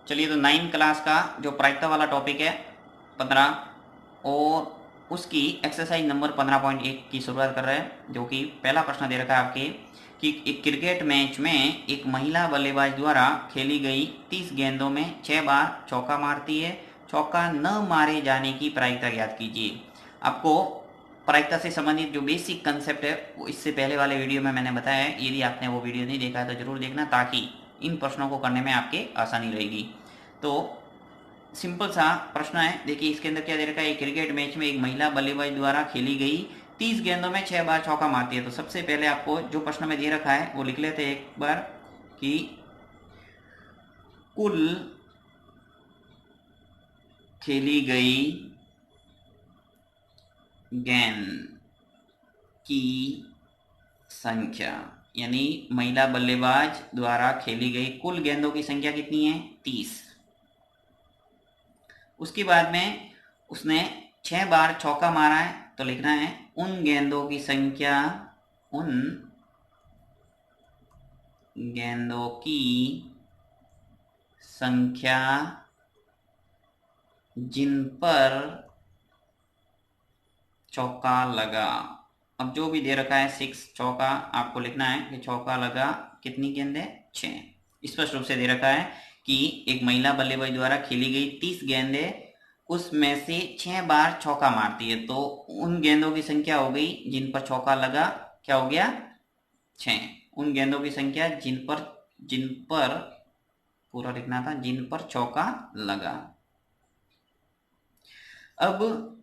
चलिए, तो 9 क्लास का जो प्रायिकता वाला टॉपिक है 15 और उसकी एक्सरसाइज नंबर 15.1 की शुरुआत कर रहे हैं, जो कि पहला प्रश्न दे रखा है आपके कि एक क्रिकेट मैच में एक महिला बल्लेबाज द्वारा खेली गई 30 गेंदों में 6 बार चौका मारती है। चौका न मारे जाने की प्रायिकता ज्ञात कीजिए। आपको प्रायिकता से संबंधित जो बेसिक कंसेप्ट है वो इससे पहले वाले वीडियो में मैंने बताया है। यदि आपने वो वीडियो नहीं देखा है तो जरूर देखना, ताकि इन प्रश्नों को करने में आपके आसानी रहेगी। तो सिंपल सा प्रश्न है, देखिए इसके अंदर क्या दे रखा है। एक क्रिकेट मैच में एक महिला बल्लेबाज द्वारा खेली गई 30 गेंदों में 6 बार चौका मारती है। तो सबसे पहले आपको जो प्रश्न में दे रखा है वो लिख लेते हैं एक बार कि कुल खेली गई गेंद की संख्या, यानी महिला बल्लेबाज द्वारा खेली गई कुल गेंदों की संख्या कितनी है? 30। उसके बाद में उसने 6 बार चौका मारा है, तो लिखना है उन गेंदों की संख्या, उन गेंदों की संख्या जिन पर चौका लगा। अब जो भी दे रखा है 6 चौका, आपको लिखना है कि चौका लगा कितनी गेंदें? 6। स्पष्ट रूप से दे रखा है कि एक महिला बल्लेबाज द्वारा खेली गई 30 गेंदें, उसमें से 6 बार चौका मारती है, तो उन गेंदों की संख्या हो गई जिन पर चौका लगा, क्या हो गया? 6। उन गेंदों की संख्या जिन पर पूरा लिखना था, जिन पर चौका लगा। अब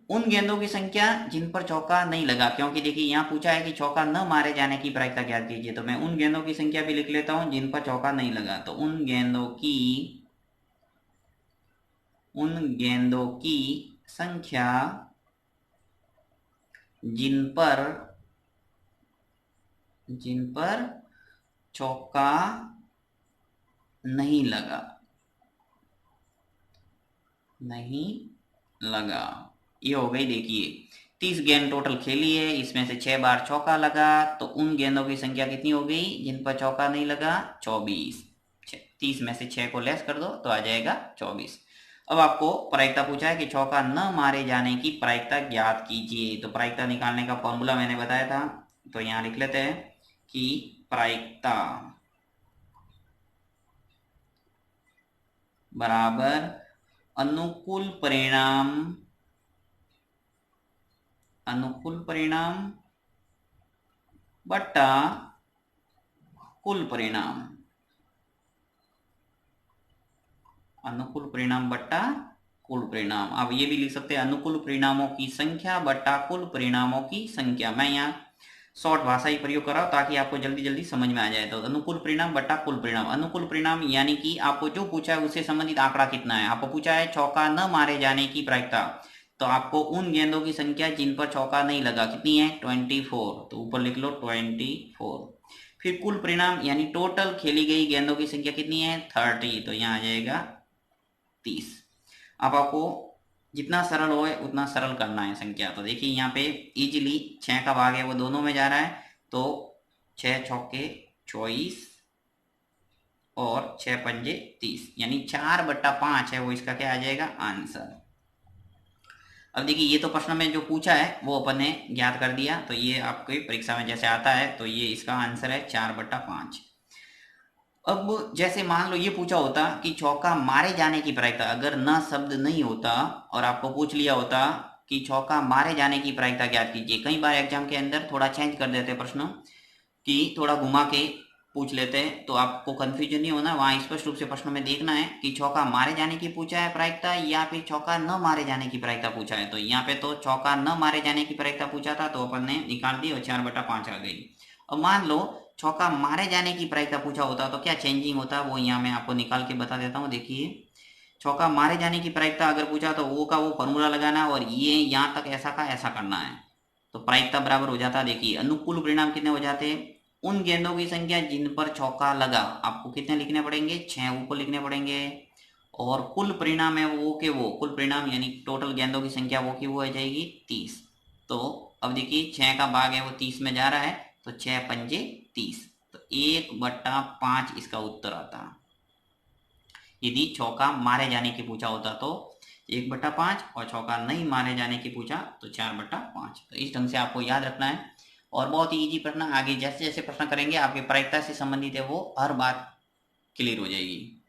उन गेंदों की संख्या जिन पर चौका नहीं लगा, क्योंकि देखिए यहाँ पूछा है कि चौका न मारे जाने की प्रायिकता ज्ञात कीजिए, तो मैं उन गेंदों की संख्या भी लिख लेता हूं जिन पर चौका नहीं लगा। तो उन गेंदों की संख्या जिन पर चौका नहीं लगा, ये हो गई। देखिए 30 गेंद टोटल खेली है, इसमें से 6 बार चौका लगा, तो उन गेंदों की संख्या कितनी हो गई जिन पर चौका नहीं लगा? 24। 30 में से 6 को लेस कर दो तो आ जाएगा 24। अब आपको प्रायिकता पूछा है कि चौका न मारे जाने की प्रायिकता ज्ञात कीजिए। तो प्रायिकता निकालने का फॉर्मूला मैंने बताया था, तो यहाँ लिख लेते हैं कि प्रायिकता बराबर अनुकूल परिणाम बट्टा कुल परिणाम, अनुकूल परिणाम बट्टा कुल परिणाम। अब ये भी लिख सकते हैं अनुकूल परिणामों की संख्या बट्टा कुल परिणामों की संख्या। मैं यहाँ शॉर्ट भाषा ही प्रयोग कर रहा हूँ ताकि आपको जल्दी जल्दी समझ में आ जाए। तो अनुकूल परिणाम बट्टा कुल परिणाम, अनुकूल परिणाम यानी कि आपको जो पूछा है उससे संबंधित आंकड़ा कितना है। आपको पूछा है चौका न मारे जाने की प्रायिकता, तो आपको उन गेंदों की संख्या जिन पर चौका नहीं लगा कितनी है? 24। तो ऊपर लिख लो 24। फिर कुल परिणाम यानी टोटल खेली गई गेंदों की संख्या कितनी है? 30। तो यहाँ आ जाएगा 30। अब आपको जितना सरल हो उतना सरल करना है संख्या। तो देखिए यहाँ पे इजीली 6 का भाग है वो दोनों में जा रहा है, तो 6 चौके 24 और 6 पंजे 30, यानी 4/5 है वो इसका क्या आ जाएगा? आंसर। अब देखिए ये तो प्रश्न में जो पूछा है वो अपन ने ज्ञात कर दिया, तो ये आपकी परीक्षा में जैसे आता है तो ये इसका आंसर है 4/5। अब जैसे मान लो ये पूछा होता कि चौका मारे जाने की प्रायिकता, अगर न शब्द नहीं होता और आपको पूछ लिया होता कि चौका मारे जाने की प्रायिकता ज्ञात कीजिए। कई बार एग्जाम के अंदर थोड़ा चेंज कर देते प्रश्न कि थोड़ा घुमा के पूछ लेते हैं, तो आपको कंफ्यूजन नहीं होना। वहां स्पष्ट रूप से प्रश्न में देखना है कि चौका मारे जाने की पूछा है प्रायिकता या फिर चौका न मारे जाने की प्रायिकता पूछा है। तो यहाँ पे तो चौका न मारे जाने की प्रायिकता पूछा था, तो अपन ने निकाल दी और 4/5 आ गई। अब मान लो चौका मारे जाने की प्रायिकता पूछा होता तो क्या चेंजिंग होता, वो यहाँ मैं आपको निकाल के बता देता हूँ। देखिए चौका मारे जाने की प्रायिकता अगर पूछा तो वो का वो फॉर्मूला लगाना और ये यहाँ तक ऐसा का ऐसा करना है, तो प्रायिकता बराबर हो जाता। देखिए अनुकूल परिणाम कितने हो जाते हैं? उन गेंदों की संख्या जिन पर चौका लगा, आपको कितने लिखने पड़ेंगे? 6 ऊपर लिखने पड़ेंगे। और कुल परिणाम है वो के वो, कुल परिणाम यानी टोटल गेंदों की संख्या वो की वो आ जाएगी 30। तो अब देखिए 6 का भाग है वो 30 में जा रहा है, तो 6 पंजे 30, तो 1/5 इसका उत्तर आता। यदि चौका मारे जाने की पूछा होता तो 1/5 और चौका नहीं मारे जाने की पूछा तो 4/5। तो इस ढंग से आपको याद रखना है और बहुत ही इजी प्रश्न, आगे जैसे जैसे प्रश्न करेंगे आपके प्रायिकता से संबंधित है वो हर बात क्लियर हो जाएगी।